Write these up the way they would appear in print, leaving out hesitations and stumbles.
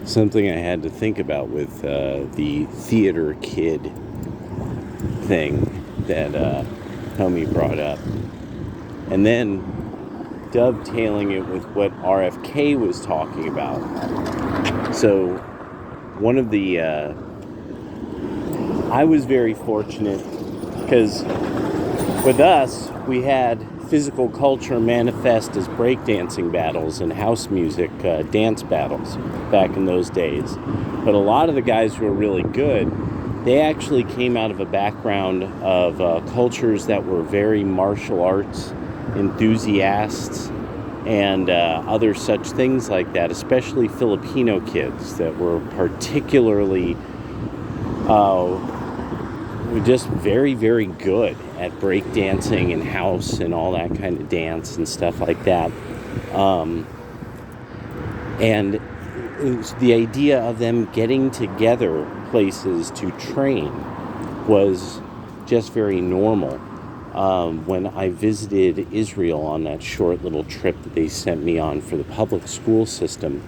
something I had to think about with the theater kid thing that Tommy brought up. And then dovetailing it with what RFK was talking about. So one of the... I was very fortunate because with us, we had physical culture manifest as breakdancing battles and house music dance battles back in those days. But a lot of the guys who were really good, they actually came out of a background of cultures that were very martial arts enthusiasts and other such things like that, especially Filipino kids that were particularly just very, very good at breakdancing and house and all that kind of dance and stuff like that. And the idea of them getting together places to train was just very normal. When I visited Israel on that short little trip that they sent me on for the public school system,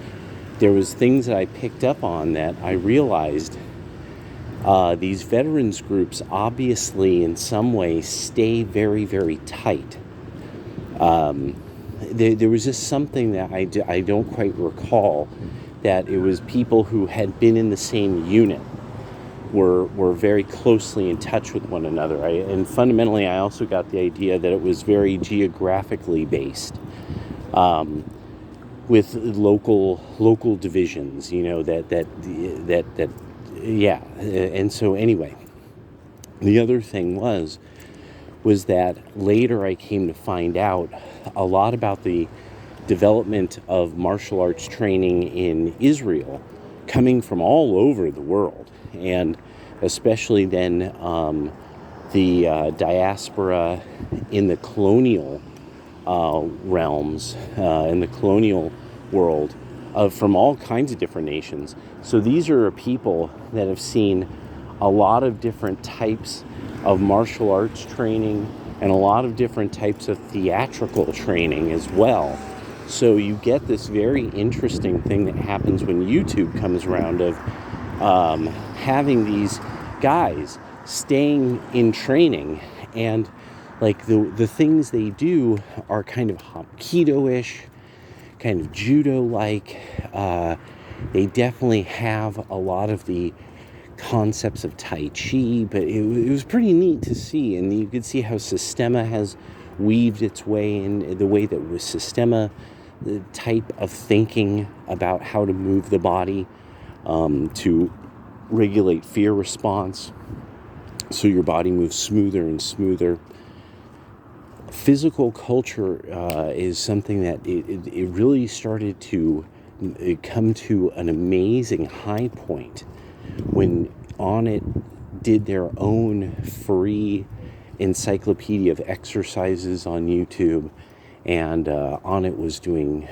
there was things that I picked up on that I realized these veterans groups obviously in some way stay very, very tight. There was just something that I don't quite recall, that it was people who had been in the same unit were very closely in touch with one another. And fundamentally, I also got the idea that it was very geographically based, with local divisions. Yeah. And so anyway, the other thing was that later I came to find out a lot about the development of martial arts training in Israel coming from all over the world, and especially then the diaspora in the colonial realms, in the colonial world, from all kinds of different nations. So these are people that have seen a lot of different types of martial arts training and a lot of different types of theatrical training as well. So you get this very interesting thing that happens when YouTube comes around of having these guys staying in training, and like the things they do are kind of Hapkido-ish, kind of judo-like. They definitely have a lot of the concepts of Tai Chi, but it was pretty neat to see. And you could see how Systema has weaved its way in, the way that with Systema, the type of thinking about how to move the body to regulate fear response, so your body moves smoother and smoother. Physical culture is something that it really started to come to an amazing high point when Onnit did their own free encyclopedia of exercises on YouTube, and Onnit was doing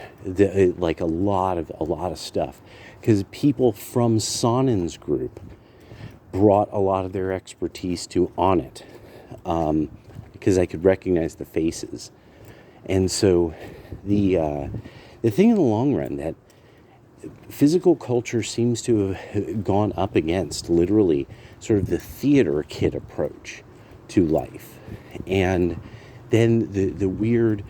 like a lot of stuff, because people from Sonin's group brought a lot of their expertise to Onnit, because I could recognize the faces. And so the thing in the long run that physical culture seems to have gone up against, literally, sort of the theater kid approach to life. And then the weird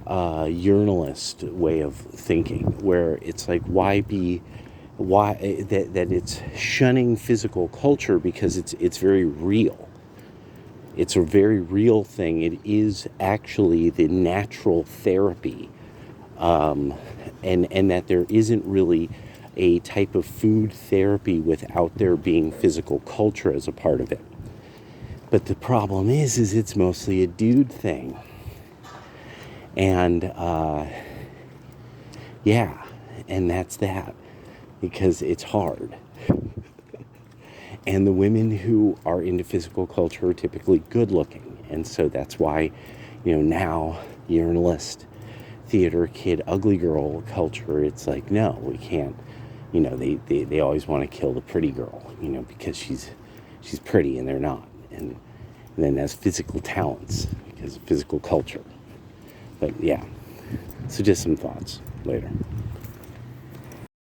urinalist way of thinking, where it's like, why that it's shunning physical culture because it's very real. It's a very real thing. It is actually the natural therapy, and that there isn't really a type of food therapy without there being physical culture as a part of it. But the problem is it's mostly a dude thing. And and that's that, because it's hard. And the women who are into physical culture are typically good looking. And so that's why, now urinalist, theater kid, ugly girl culture, it's like, no, we can't, they always want to kill the pretty girl, because she's pretty and they're not. And then has physical talents because of physical culture. But yeah, so just some thoughts later.